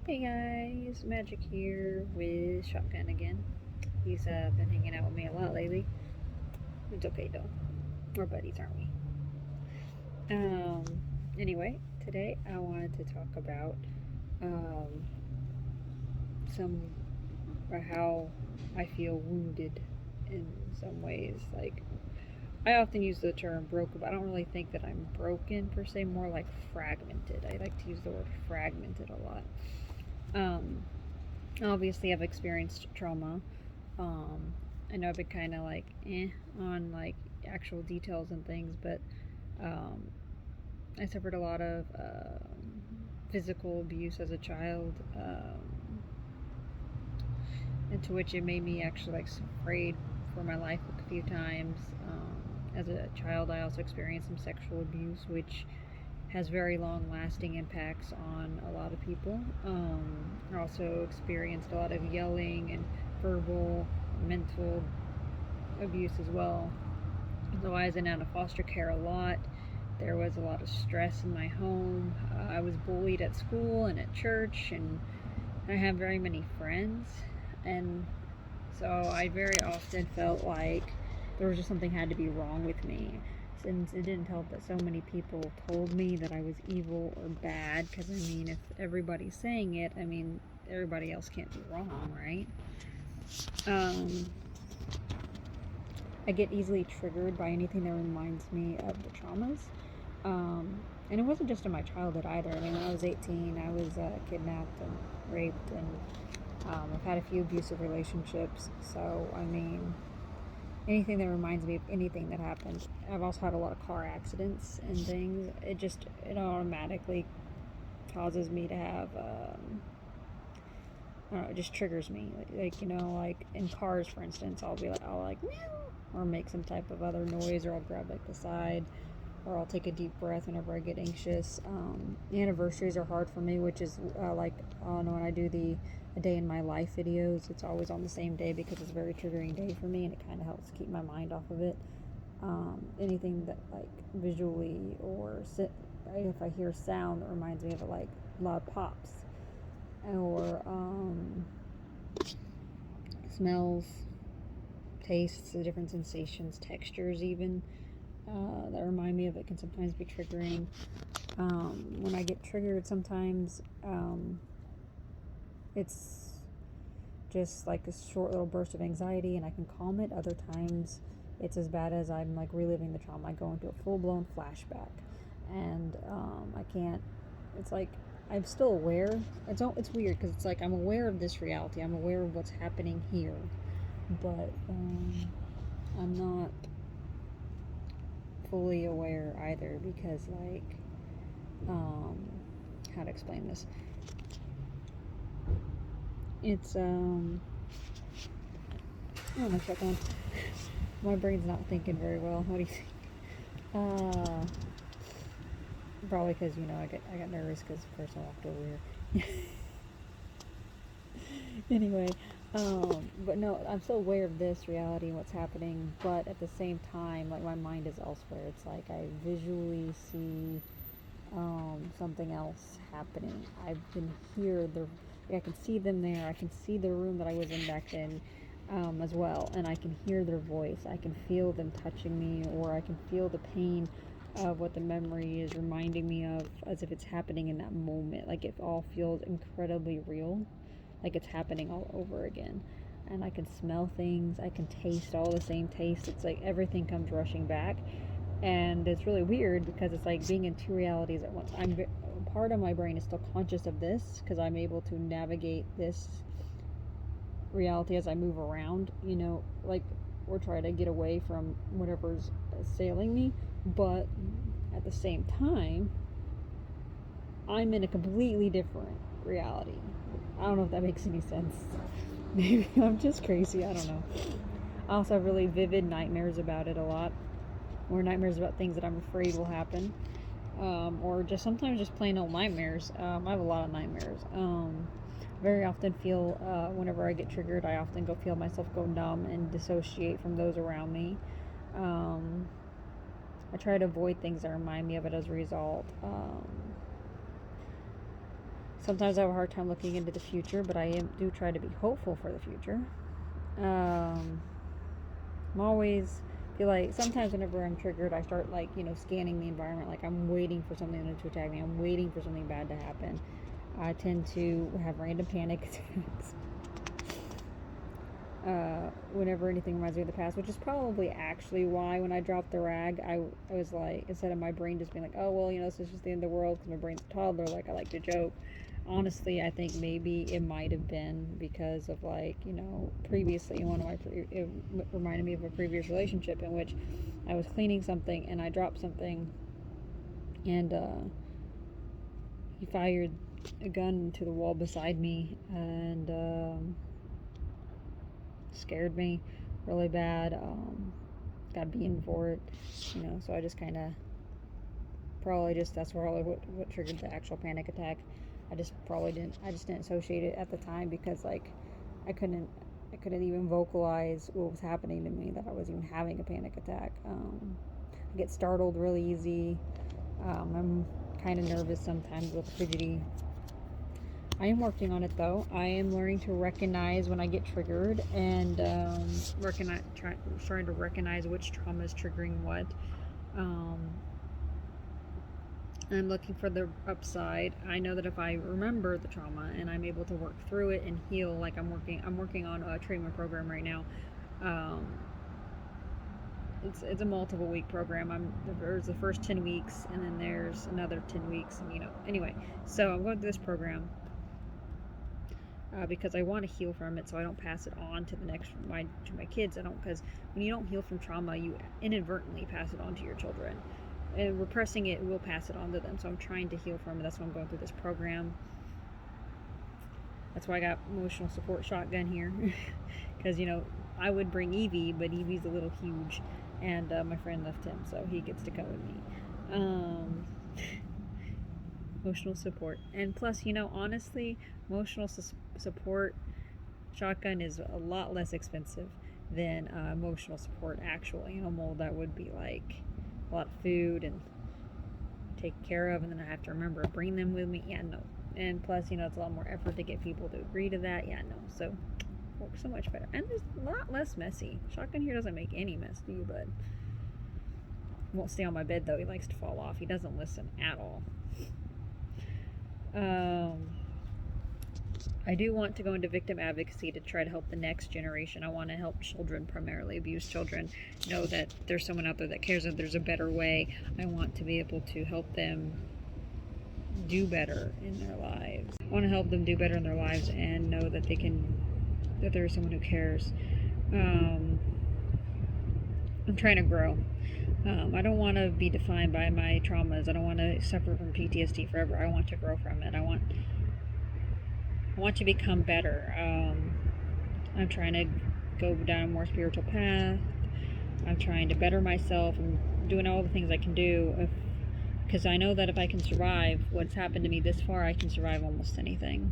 Hey guys, Magic here with Shotgun again. He's been hanging out with me a lot lately. It's okay though. We're buddies, aren't we? Um. Anyway, today I wanted to talk about um some how I feel wounded in some ways. Like I often use the term broken, but I don't really think that I'm broken per se. More like fragmented. I like to use the word fragmented a lot. Um. Obviously, I've experienced trauma. Um, I know I've been kind of like on like actual details and things, but um, I suffered a lot of physical abuse as a child, into which it made me actually like afraid for my life a few times. As a child, I also experienced some sexual abuse, which has very long lasting impacts on a lot of people. I also experienced a lot of yelling and verbal, mental abuse as well. So I was in and out of foster care a lot. There was a lot of stress in my home. I was bullied at school and at church, and I have very many friends. And so I very often felt like there was just something had to be wrong with me. Since it didn't help that so many people told me that I was evil or bad, because I mean, if everybody's saying it, I mean, everybody else can't be wrong, right? Um, I get easily triggered by anything that reminds me of the traumas. Um, and it wasn't just in my childhood either. I mean, when I was 18, I was kidnapped and raped, and I've had a few abusive relationships. So, I mean, anything that reminds me of anything that happened. I've also had a lot of car accidents and things. It automatically causes me to have, I don't know, it just triggers me. Like in cars, for instance, I'll like, meow, or make some type of other noise, or I'll grab like the side, or I'll take a deep breath whenever I get anxious. Anniversaries are hard for me, which is like, when I do the a day in my life videos, it's always on the same day because it's a very triggering day for me, and it kind of helps keep my mind off of it. Anything that like visually or if I hear sound that reminds me of it, like loud pops, or smells, tastes, the different sensations, textures, even that remind me of it can sometimes be triggering. When I get triggered, sometimes it's just like a short little burst of anxiety and I can calm it. Other times, it's as bad as I'm like reliving the trauma. I go into a full blown flashback, and I can't. It's like I'm still aware. It's weird because it's like I'm aware of this reality. I'm aware of what's happening here, but I'm not fully aware either because like um, how to explain this? It's I don't know, shotgun. My brain's not thinking very well. What do you think? Uh, Probably because I got nervous because the person walked over here. Anyway, but no, I'm so aware of this reality and what's happening, but at the same time, like my mind is elsewhere. It's like I visually see something else happening. I can hear I can see them there. I can see the room that I was in back then, as well, and I can hear their voice. I can feel them touching me, or I can feel the pain of what the memory is reminding me of, as if it's happening in that moment. Like it all feels incredibly real, like it's happening all over again. And I can smell things. I can taste all the same taste. It's like everything comes rushing back, and it's really weird because it's like being in two realities at once. Part of my brain is still conscious of this because I'm able to navigate this reality as I move around, like or try to get away from whatever's assailing me. But at the same time, I'm in a completely different reality. I don't know if that makes any sense. Maybe I'm just crazy. I don't know. I also have really vivid nightmares about it a lot, or nightmares about things that I'm afraid will happen, or just sometimes just plain old nightmares. I have a lot of nightmares. Very often feel, whenever I get triggered, I often feel myself go numb and dissociate from those around me. Um, I try to avoid things that remind me of it as a result. Sometimes I have a hard time looking into the future, but do try to be hopeful for the future. I'm always feel like sometimes whenever I'm triggered, I start like scanning the environment, like I'm waiting for something to attack me. I'm waiting for something bad to happen. I tend to have random panic attacks whenever anything reminds me of the past, which is probably actually why when I dropped the rag, I was like, instead of my brain just being like, oh well, this is just the end of the world because my brain's a toddler, like I like to joke. Honestly, I think maybe it might have been because of like previously one of my it reminded me of a previous relationship in which I was cleaning something and I dropped something, and he fired a gun into the wall beside me, and scared me really bad. Got beaten for it, so I just kind of probably just that's probably what triggered the actual panic attack. I just didn't associate it at the time because like I couldn't even vocalize what was happening to me, that I was even having a panic attack. I get startled really easy. I'm kind of nervous sometimes with fidgety. I am working on it though. I am learning to recognize when I get triggered, and trying to recognize which trauma is triggering what. I'm looking for the upside. I know that if I remember the trauma and I'm able to work through it and heal, like I'm working on a treatment program right now. It's a multiple week program. There's the first 10 weeks and then there's another 10 weeks, and anyway, so I'm going through this program because I want to heal from it, so I don't pass it on to my kids. I don't, because when you don't heal from trauma, you inadvertently pass it on to your children, and repressing it will pass it on to them. So I'm trying to heal from it. That's why I'm going through this program. That's why I got emotional support shotgun here, because I would bring Evie, but Evie's a little huge, and my friend left him, so he gets to come with me. Emotional support, and plus, honestly, emotional support shotgun is a lot less expensive than emotional support actual animal that would be like a lot of food and take care of, and then I have to remember to bring them with me. Yeah, no. And plus, it's a lot more effort to get people to agree to that. Yeah, no. So works so much better, and there's a lot less messy. Shotgun here doesn't make any mess, do you, bud? Won't stay on my bed though. He likes to fall off. He doesn't listen at all. I do want to go into victim advocacy to try to help the next generation. I want to help children, primarily abused children, know that there's someone out there that cares, that there's a better way. I want to be able to help them do better in their lives. I want to help them do better in their lives and know that that there is someone who cares. I'm trying to grow. I don't want to be defined by my traumas. I don't want to suffer from PTSD forever. I want to grow from it. I want to become better. I'm trying to go down a more spiritual path. I'm trying to better myself. I'm doing all the things I can do, because I know that if I can survive what's happened to me this far, I can survive almost anything.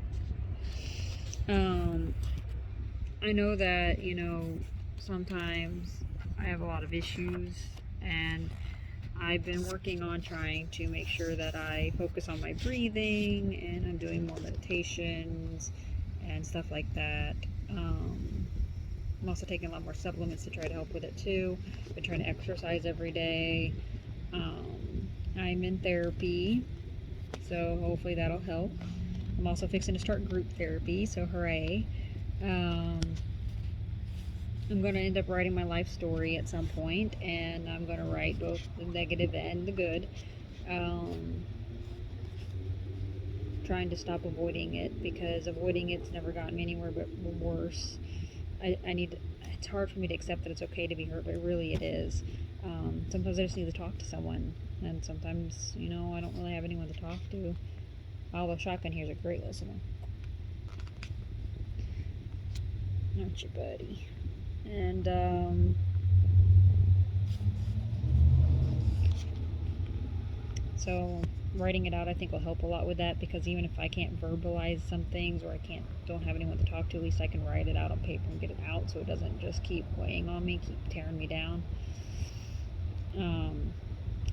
I know that, sometimes I have a lot of issues, and I've been working on trying to make sure that I focus on my breathing, and I'm doing more meditations and stuff like that. I'm also taking a lot more supplements to try to help with it too. I've been trying to exercise every day. I'm in therapy, so hopefully that'll help. I'm also fixing to start group therapy, so hooray. I'm going to end up writing my life story at some point, and I'm going to write both the negative and the good. Trying to stop avoiding it, because avoiding it's never gotten me anywhere but worse. It's hard for me to accept that it's okay to be hurt, but really it is. Sometimes I just need to talk to someone, and sometimes, I don't really have anyone to talk to. Although Shotgun here is a great listener. Aren't you, buddy? And, so writing it out I think will help a lot with that, because even if I can't verbalize some things, or don't have anyone to talk to, at least I can write it out on paper and get it out, so it doesn't just keep weighing on me, keep tearing me down.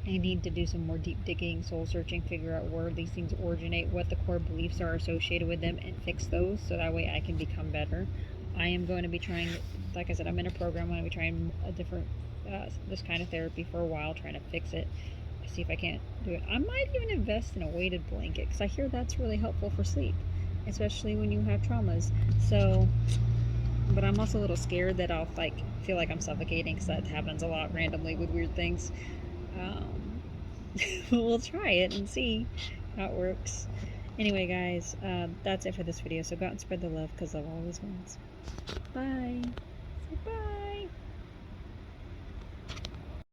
I need to do some more deep digging, soul searching, figure out where these things originate, what the core beliefs are associated with them, and fix those so that way I can become better. I am going to be trying, like I said, I'm in a program. I'm going to be trying a different, this kind of therapy for a while, trying to fix it. See if I can't do it. I might even invest in a weighted blanket because I hear that's really helpful for sleep, especially when you have traumas. So, but I'm also a little scared that I'll like feel like I'm suffocating because that happens a lot randomly with weird things. Um, we'll try it and see how it works. Anyway, guys, that's it for this video. So go out and spread the love because love always wins. Bye. Say bye.